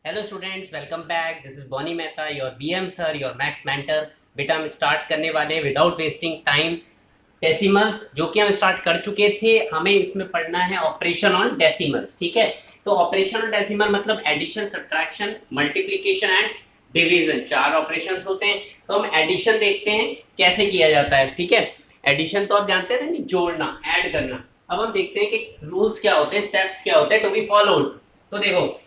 Hello students, welcome back. This is Bonny Mehta, your BM sir, your maths mentor. बेटा हम start करने वाले हैं विदाउट वेस्टिंग टाइम डेसिमल्स, जो कि हम स्टार्ट कर चुके थे। हमें इसमें पढ़ना है ऑपरेशन ऑन डेसिमल्स। ठीक है, तो ऑपरेशन ऑन डेसिमल मतलब addition, subtraction, multiplication and division, चार ऑपरेशंस होते हैं। तो हम एडिशन देखते हैं कैसे किया जाता है। ठीक है, एडिशन तो आप जानते हैं ना, जोड़ना, ऐड करना। अब हम देखते हैं कि रूल्स क्या होते हैं, स्टेप्स क्या होते हैं टू बी फॉलोड। तो देखो,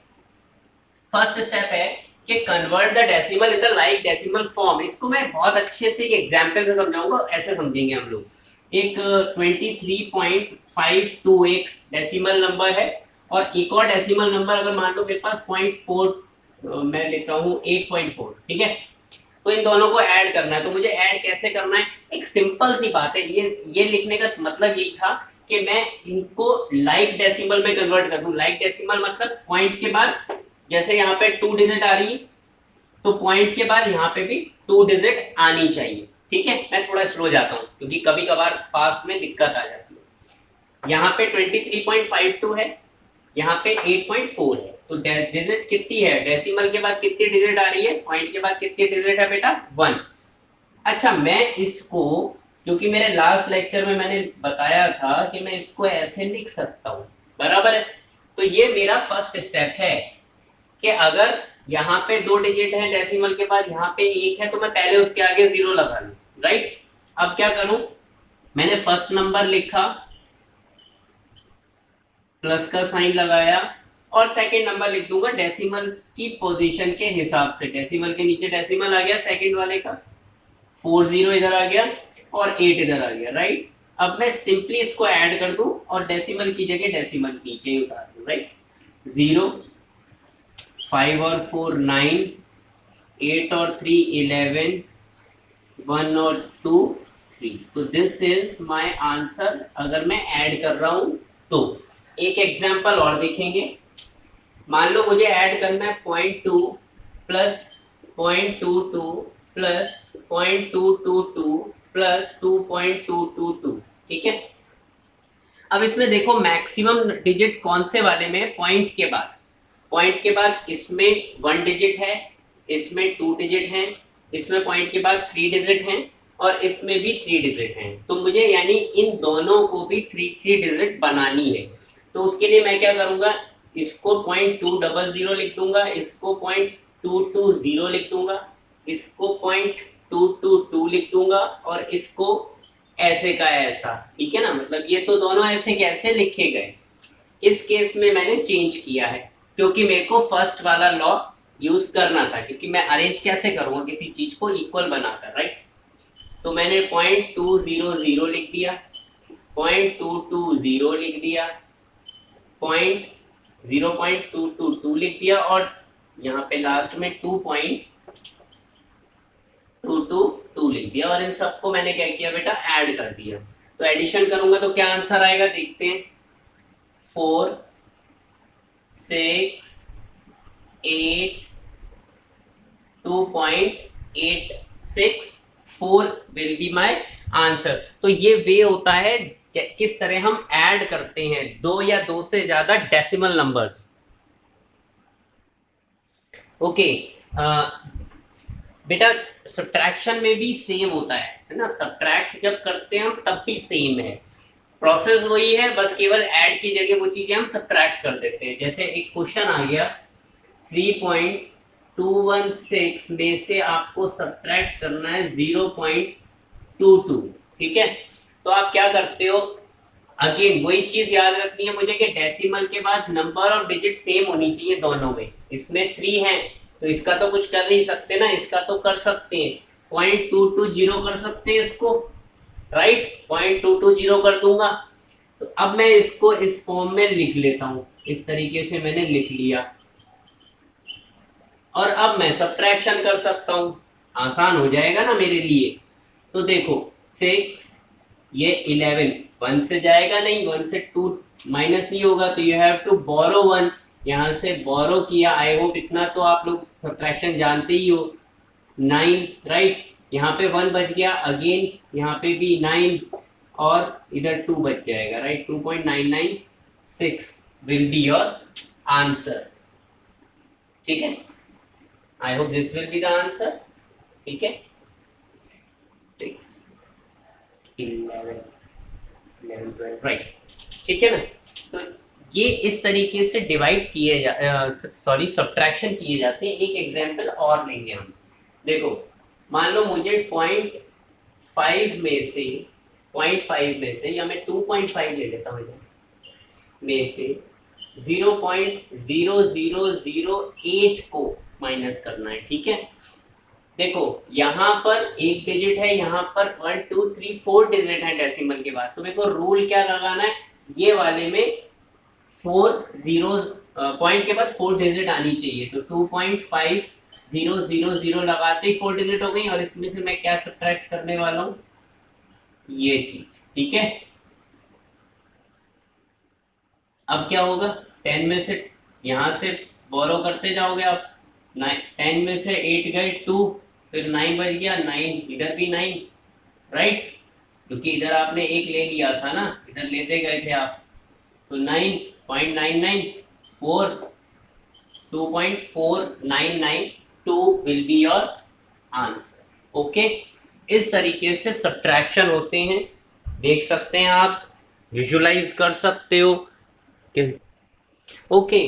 फर्स्ट स्टेप है कि convert the decimal in the like decimal form. इसको मैं बहुत अच्छे से एक एग्जांपल से समझाऊंगा, ऐसे समझेंगे हम लोग। एक 23.52 एक डेसिमल नंबर है, और एक और डेसिमल नंबर अगर मान लो मेरे पास 0.4, मैं लेता हूँ 8.4। ठीक है, तो इन दोनों को ऐड करना है। तो मुझे ऐड कैसे करना है, एक सिंपल सी बात है। ये लिखने का मतलब ये था कि मैं इनको लाइक डेसिमल में कन्वर्ट कर दूं। लाइक डेसिमल मतलब पॉइंट के बाद, जैसे यहाँ पे 2 डिजिट आ रही है, तो पॉइंट के बाद यहाँ पे भी 2 डिजिट आनी चाहिए। ठीक है, मैं थोड़ा स्लो जाता हूँ क्योंकि कभी कभार फास्ट में दिक्कत आ जाती है। यहाँ पे 23.52 है, यहाँ पे 8.4 है। तो डिजिट कितनी है, डेसिमल के बाद कितनी डिजिट आ रही है, पॉइंट के बाद कितनी डिजिट है बेटा, 1। अच्छा, मैं इसको, क्योंकि मेरे लास्ट लेक्चर में मैंने बताया था कि मैं इसको ऐसे लिख सकता हूँ, बराबर है। तो ये मेरा फर्स्ट स्टेप है कि अगर यहाँ पे 2 डिजिट है डेसिमल के बाद, यहाँ पे 1 है, तो मैं पहले उसके आगे 0 लगा लूं। राइट, अब क्या करूं, मैंने फर्स्ट नंबर लिखा, प्लस का साइन लगाया, और सेकंड नंबर लिख दूंगा डेसिमल की पोजीशन के हिसाब से। डेसिमल के नीचे डेसिमल आ गया सेकंड वाले का, 40 इधर आ गया और 8 इधर आ गया। राइट, अब मैं सिंपली इसको ऐड कर दूं और डेसिमल की जगह डेसिमल नीचे उतार दूं। राइट, 0, 5 और 4 9, 8 और 3 11, 1 और 2 3। तो दिस इज माय आंसर अगर मैं ऐड कर रहा हूं तो। एक एग्जांपल और देखेंगे। मान लो मुझे ऐड करना है 0.2 प्लस 0.22 प्लस 0.222 प्लस 2.222। ठीक है, अब इसमें देखो मैक्सिमम डिजिट कौन से वाले में, पॉइंट के बाद। पॉइंट के बाद इसमें 1 डिजिट है, इसमें 2 डिजिट हैं, इसमें पॉइंट के बाद 3 डिजिट हैं, और इसमें भी 3 डिजिट हैं। तो मुझे यानी इन दोनों को भी 3 डिजिट बनानी है। तो उसके लिए मैं क्या करूंगा, इसको 0.200 लिख दूंगा, इसको 0.220 लिख दूंगा, इसको 0.222 लिख दूंगा, और इसको ऐसे का ऐसा। ठीक है ना, मतलब ये तो दोनों ऐसे कैसे लिखे गए। इस केस में मैंने चेंज किया है क्योंकि मेरे को फर्स्ट वाला लॉ यूज करना था, क्योंकि मैं अरेंज कैसे करूंगा किसी चीज को इक्वल बनाकर। राइट, तो मैंने 0.200 लिख दिया, 0.220 लिख दिया, 0.222 लिख दिया, और यहाँ पे लास्ट में 2.222 लिख दिया, और इन सबको मैंने क्या किया बेटा, ऐड कर दिया। तो एडिशन करूंगा तो क्या आंसर आएगा, देखते हैं। 4 6 8 2.864 विल बी माय आंसर। तो ये वे होता है किस तरह हम ऐड करते हैं दो या दो से ज्यादा डेसिमल नंबर्स। ओके, बेटा सब्ट्रैक्शन में भी सेम होता है ना। सब्ट्रैक्ट जब करते हैं हम तब भी सेम है, प्रोसेस वही है, बस केवल ऐड की जगह वो चीजें हम सब्ट्रैक्ट कर देते हैं। जैसे एक क्वेश्चन आ गया, 3.216 में से आपको सब्ट्रैक्ट करना है 0.22। ठीक है, तो आप क्या करते हो, अगेन वही चीज याद रखनी है मुझे कि डेसिमल के बाद नंबर और डिजिट सेम होनी चाहिए दोनों में। इसमें 3 है तो इसका तो कुछ कर नहीं सकते ना, इसका तो कर सकते हैं, 0.220 कर सकते हैं इसको। राइट, 0.220 कर दूंगा। तो अब मैं इसको इस फॉर्म में लिख लेता हूं, इस तरीके से मैंने लिख लिया, और अब मैं सब्ट्रैक्शन कर सकता हूं, आसान हो जाएगा ना मेरे लिए। तो देखो 6, ये 11 1 से जाएगा नहीं, 1 से 2 माइनस नहीं होगा, तो यू हैव टू बोरो 1। यहां से बोरो किया, आई होप इतना तो आप लोग सब्ट्रैक्शन जानते ही हो। 9, राइट, यहाँ पे 1 बच गया, अगेन यहाँ पे भी 9, और इधर 2 बच जाएगा। Right, 2.996 will be your answer. ठीक है, I hope this will be the answer. ठीक है, 6 11 11 12 राइट। ठीक है ना, तो ये इस तरीके से डिवाइड किए सॉरी सब्ट्रैक्शन किए जाते हैं। एक एग्जांपल और लेंगे हम। देखो, मान लो मुझे 0.5 में से 0.5 में से, या मैं 2.5 ले लेता हूँ में से 0.0008 को माइनस करना है। ठीक है, देखो यहाँ पर एक डिजिट है, यहाँ पर 1 2 3 4 डिजिट है डेसिमल के बाद, तो मेरे को रूल क्या लगाना है, ये वाले में 4 जीरोस, पॉइंट के बाद 4 डिजिट आनी चाहिए। तो 2.5000 लगाते ही 4 डिजिट हो गई, और इसमें से मैं क्या सब्ट्रैक्ट करने वाला हूँ, ये चीज। ठीक है, अब क्या होगा, 10 में से यहां से बोरो करते जाओगे आप, 10 में से 8 गए 2, फिर 9 बच गया 9, इधर भी 9 राइट, क्योंकि इधर आपने एक ले लिया था ना, इधर लेते गए थे आप। तो 9.99 4 2.4992 will be your answer. Okay, इस तरीके से सब्ट्रैक्शन होते हैं, देख सकते हैं आप, विजुलाइज कर सकते हो। ओके,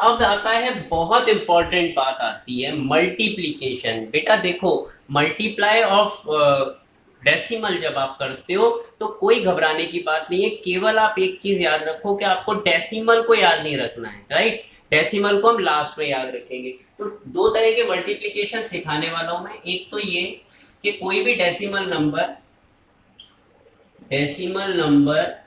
अब आता है बहुत इंपॉर्टेंट बात आती है मल्टीप्लीकेशन। बेटा देखो, मल्टीप्लाई ऑफ डेसिमल जब आप करते हो तो कोई घबराने की बात नहीं है, केवल आप एक चीज याद रखो कि आपको डेसिमल को याद नहीं रखना है, राइट। डेसिमल को हम लास्ट में याद रखेंगे। तो दो तरह के मल्टीप्लीकेशन सिखाने वाला हूं मैं। एक तो ये कि कोई भी डेसिमल नंबर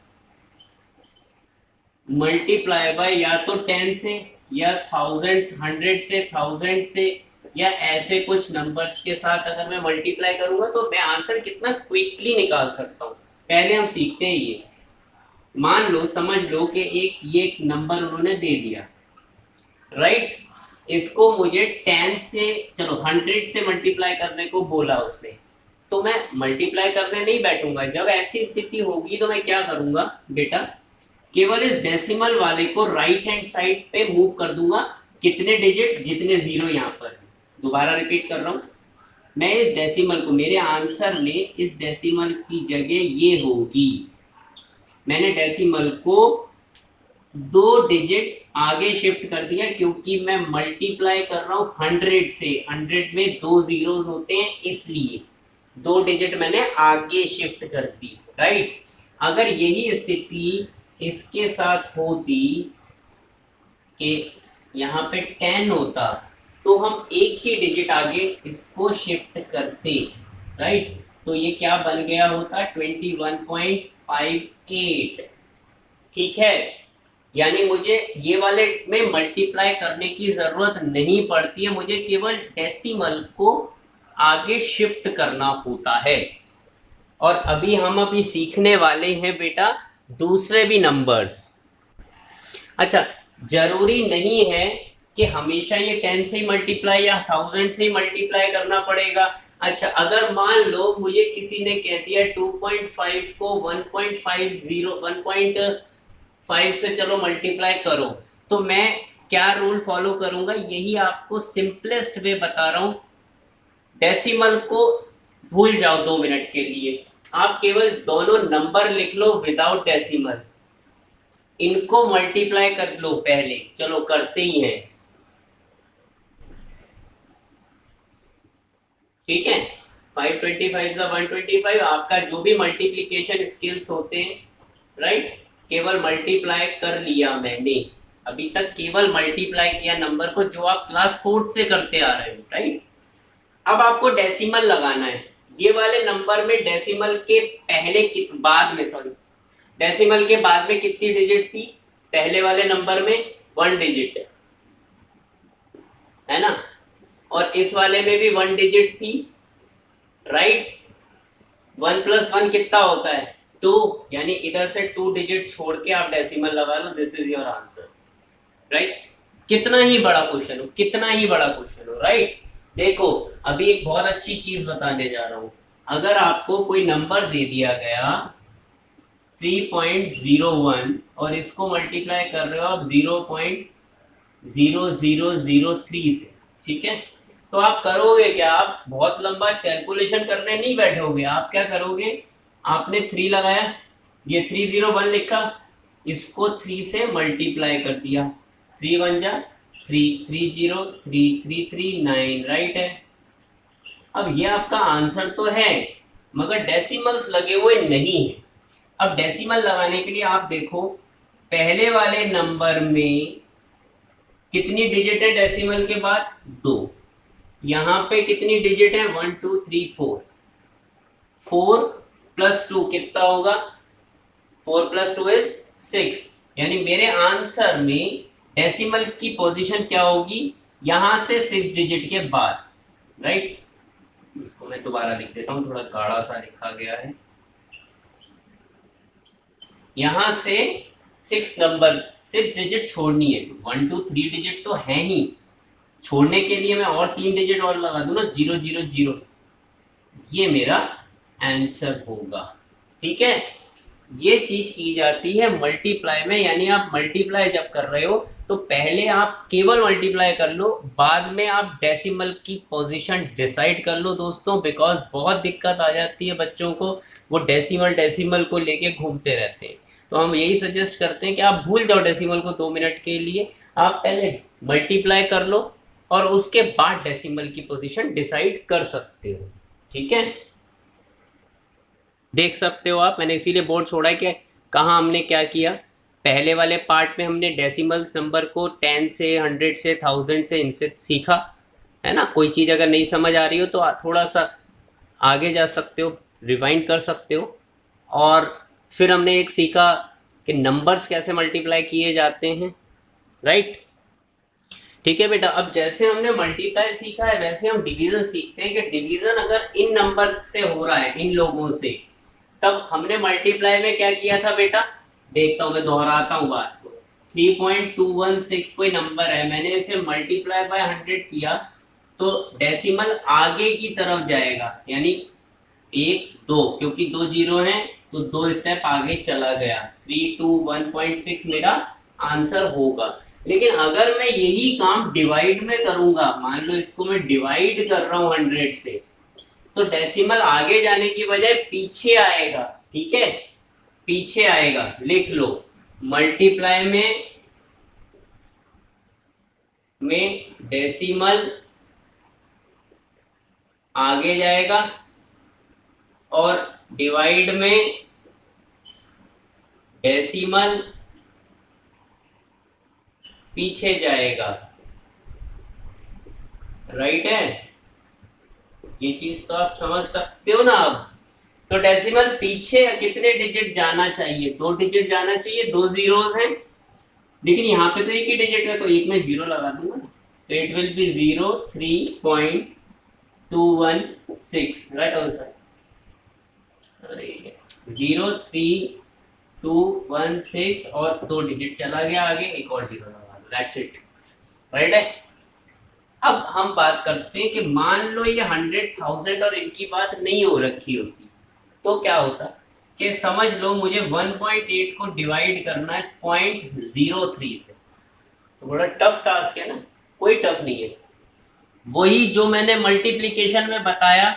मल्टीप्लाई बाय या तो 10 से, या 1000 100 से, 1000 से, या ऐसे कुछ नंबर्स के साथ अगर मैं मल्टीप्लाई करूंगा तो मैं आंसर कितना क्विकली निकाल सकता हूं। पहले हम सीखते हैं ये। मान लो, समझ लो कि एक नंबर उन्होंने दे दिया, राइट। इसको मुझे 10 से, चलो 100 से मल्टीप्लाई करने को बोला उसने, तो मैं मल्टीप्लाई करने नहीं बैठूंगा। जब ऐसी स्थिति होगी तो मैं क्या करूंगा बेटा, केवल इस डेसिमल वाले को राइट हैंड साइड पे मूव कर दूंगा। कितने डिजिट, जितने जीरो यहाँ पर। दोबारा रिपीट कर रहा हूं, मैं इस डेसिमल को, मेरे आंसर में इस डेसिमल की जगह ये होगी, मैंने डेसिमल को 2 डिजिट आगे शिफ्ट कर दिया, क्योंकि मैं मल्टीप्लाई कर रहा हूं 100 से। 100 में 2 जीरोस होते हैं, इसलिए 2 डिजिट मैंने आगे शिफ्ट कर दी, राइट। अगर यही स्थिति इसके साथ होती कि यहाँ पे 10 होता, तो हम एक ही डिजिट आगे इसको शिफ्ट करते, राइट। तो ये क्या बन गया होता, 21.58। ठीक है, यानी मुझे ये वाले में मल्टीप्लाई करने की जरूरत नहीं पड़ती है, मुझे केवल डेसिमल को आगे शिफ्ट करना होता है। और अभी सीखने वाले हैं बेटा दूसरे भी नंबर्स। अच्छा, जरूरी नहीं है कि हमेशा ये 10 से ही मल्टीप्लाई या 1000 से ही मल्टीप्लाई करना पड़ेगा। अच्छा, अगर मान लो मुझे किसी ने कह दिया 2.5 को 1.5 से चलो मल्टीप्लाई करो, तो मैं क्या रूल फॉलो करूंगा, यही आपको सिंपलेस्ट वे बता रहा हूं। डेसिमल को भूल जाओ 2 मिनट के लिए, आप केवल दोनों नंबर लिख लो विदाउट डेसिमल, इनको मल्टीप्लाई कर लो पहले। चलो करते ही हैं, ठीक है। 525 का 125, आपका जो भी मल्टीप्लीकेशन स्किल्स होते हैं, राइट, केवल मल्टीप्लाई कर लिया मैंने। अभी तक केवल मल्टीप्लाई किया नंबर को, जो आप क्लास 4 से करते आ रहे हो, राइट। अब आपको डेसिमल लगाना है। ये वाले नंबर में डेसिमल के बाद में, सॉरी, डेसिमल के बाद में कितनी डिजिट थी, पहले वाले नंबर में 1 डिजिट है ना, और इस वाले में भी 1 डिजिट थी, राइट। 1 + 1 कितना होता है, 2, यानी इधर से 2 डिजिट छोड़ के आप डेसिमल लगा लो, this is your answer, right. कितना ही बड़ा क्वेश्चन हो, राइट। देखो, अभी एक बहुत अच्छी चीज बताने जा रहा हूं। अगर आपको कोई नंबर दे दिया गया 3.01 और इसको मल्टीप्लाई कर रहे हो आप 0.0008 0003 से, ठीक है। तो आप करोगे क्या, आप बहुत लंबा कैलकुलेशन करने नहीं बैठोगे, आप क्या करोगे, आपने 3 लगाया, ये 301 लिखा, इसको 3 से मल्टीप्लाई कर दिया, 3 1 जा 3, 30339, राइट है। अब ये आपका आंसर तो है, मगर डेसिमल्स लगे हुए नहीं है। अब डेसिमल लगाने के लिए आप देखो, पहले वाले नंबर में कितनी डिजिट है डेसिमल के बाद, 2। यहां पे कितनी डिजिट है, 1 2 3 4, 4 प्लस 2 कितना होगा, 4 प्लस 2 इज 6। यानी मेरे आंसर में डेसिमल की पोजीशन क्या होगी, यहां से 6 डिजिट के बाद, राइट। इसको मैं दोबारा लिख देता हूं, थोड़ा गाढ़ा सा लिखा गया है। यहां से 6 डिजिट छोड़नी है, 1 2 3 डिजिट तो है ही, छोड़ने के लिए मैं और 3 डिजिट और लगा दूं ना, 000, ये मेरा आंसर होगा, ठीक है। ये चीज की जाती है मल्टीप्लाई में, यानी आप मल्टीप्लाई जब कर रहे हो तो पहले आप केवल मल्टीप्लाई कर लो, बाद में आप डेसिमल की पोजीशन डिसाइड कर लो दोस्तों, बिकॉज बहुत दिक्कत आ जाती है बच्चों को, वो डेसिमल को लेके घूमते रहते हैं। तो हम यही सजेस्ट करते हैं कि आप भूल जाओ डेसिमल को 2 मिनट के लिए, आप पहले मल्टीप्लाई कर लो और उसके बाद डेसिमल की पोजीशन डिसाइड कर सकते हो, ठीक है। देख सकते हो आप, मैंने इसीलिए बोर्ड छोड़ा है कि कहाँ हमने क्या किया। पहले वाले पार्ट में हमने डेसिमल्स नंबर को 10 से 100 से 1000 से इनसे सीखा, है ना। कोई चीज़ अगर नहीं समझ आ रही हो तो थोड़ा सा आगे जा सकते हो, रिवाइंड कर सकते हो। और फिर हमने एक सीखा कि नंबर्स कैसे मल्टीप्लाई किए जाते हैं, राइट। ठीक है बेटा, अब जैसे हमने मल्टीप्लाई सीखा है वैसे हम डिवीजन सीखते हैं कि डिवीजन अगर इन नंबर से हो रहा है, इन लोगों से, तब हमने मल्टीप्लाई में क्या किया था बेटा, देखता हूं मैं दोहराता हूं बात को। 3.216 कोई नंबर है, मैंने इसे मल्टीप्लाई बाय 100 किया तो डेसिमल आगे की तरफ जाएगा, यानी 1 2, क्योंकि 2 जीरो हैं तो 2 स्टेप आगे चला गया, 321.6 मेरा आंसर होगा। लेकिन अगर मैं यही काम डिवाइड में करूंगा, मान लो इसको मैं डिवाइड कर रहा हूं 100 से, तो डेसिमल आगे जाने की बजाय पीछे आएगा, ठीक है, पीछे आएगा। लिख लो, मल्टीप्लाई में डेसिमल आगे जाएगा और डिवाइड में डेसिमल पीछे जाएगा, राइट है। ये चीज तो आप समझ सकते हो ना। अब तो डेसिमल पीछे कितने डिजिट जाना चाहिए, 2 डिजिट जाना चाहिए, 2 जीरोस हैं, लेकिन यहाँ पे तो एक ही डिजिट है तो एक में 0 लगा दूंगा, तो it will be 03.216, right answer. 03216 और 2 डिजिट चला गया आगे, एक और 0 लगा दो, दैट्स इट, राइट है। अब हम बात करते हैं कि मान लो ये 100,000 और इनकी बात नहीं हो रखी होती तो क्या होता, कि समझ लो मुझे 1.8 को डिवाइड करना है 0.03 से, तो बड़ा टफ टास्क है ना, कोई टफ नहीं है। वही जो मैंने मल्टीप्लिकेशन में बताया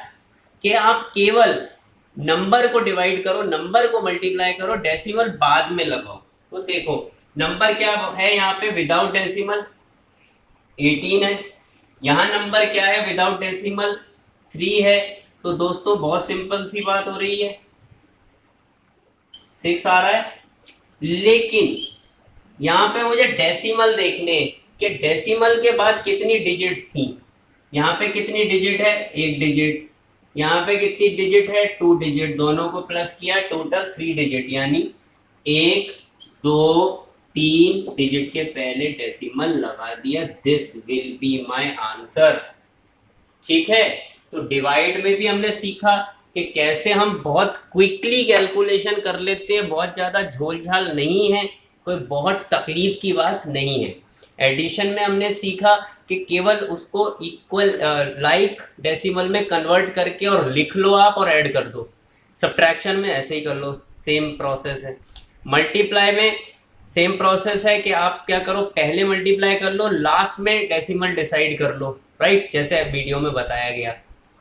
कि आप केवल नंबर को डिवाइड करो, नंबर को मल्टीप्लाई करो, डेसिमल बाद में लगाओ। तो देखो नंबर क्या है यहाँ पे विदाउट डेसिमल, 18 है। यहाँ नंबर क्या है विदाउट डेसिमल, 3 है। तो दोस्तों बहुत सिंपल सी बात हो रही है, 6 आ रहा है। लेकिन यहाँ पे मुझे डेसिमल देखने कि डेसिमल के बाद कितनी डिजिट्स थी। यहाँ पे कितनी डिजिट है, 1 डिजिट। यहाँ पे कितनी डिजिट है, 2 डिजिट। दोनों को प्लस किया, टोटल 3 डिजिट, यानी 1 2 3 डिजिट के पहले डेसिमल लगा दिया। This will be my answer, ठीक है। तो डिवाइड में भी हमने सीखा कि कैसे हम बहुत क्विकली कैलकुलेशन कर लेते हैं, बहुत ज्यादा झोलझाल नहीं है, कोई बहुत तकलीफ की बात नहीं है। एडिशन में हमने सीखा कि केवल उसको इक्वल लाइक डेसिमल में कन्वर्ट करके और लिख लो आप और ऐड कर दो। सब्ट्रैक्शन में ऐसे ही कर लो, सेम प्रोसेस है। मल्टीप्लाई में सेम प्रोसेस है कि आप क्या करो, पहले मल्टीप्लाई कर लो, लास्ट में डेसिमल डिसाइड कर लो, राइट, जैसे वीडियो में बताया गया।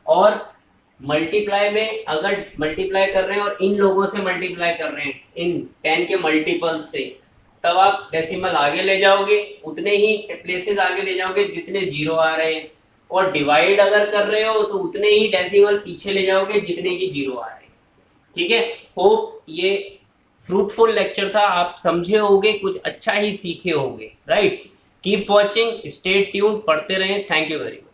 और मल्टीप्लाई में अगर मल्टीप्लाई कर रहे हैं और इन लोगों से मल्टीप्लाई कर रहे हैं, इन 10 के मल्टीपल्स से, तब आप डेसिमल आगे ले जाओगे, उतने ही प्लेसेस आगे ले जाओगे जितने जीरो आ रहे हैं। और डिवाइड अगर कर रहे हो तो उतने ही डेसिमल पीछे ले जाओगे जितने की जीरो आ रहे हैं। ठीक है, होप ये फ्रूटफुल लेक्चर था, आप समझे होगे, कुछ अच्छा ही सीखे होगे, right. Keep watching, stay tuned, पढ़ते रहें। Thank you very much.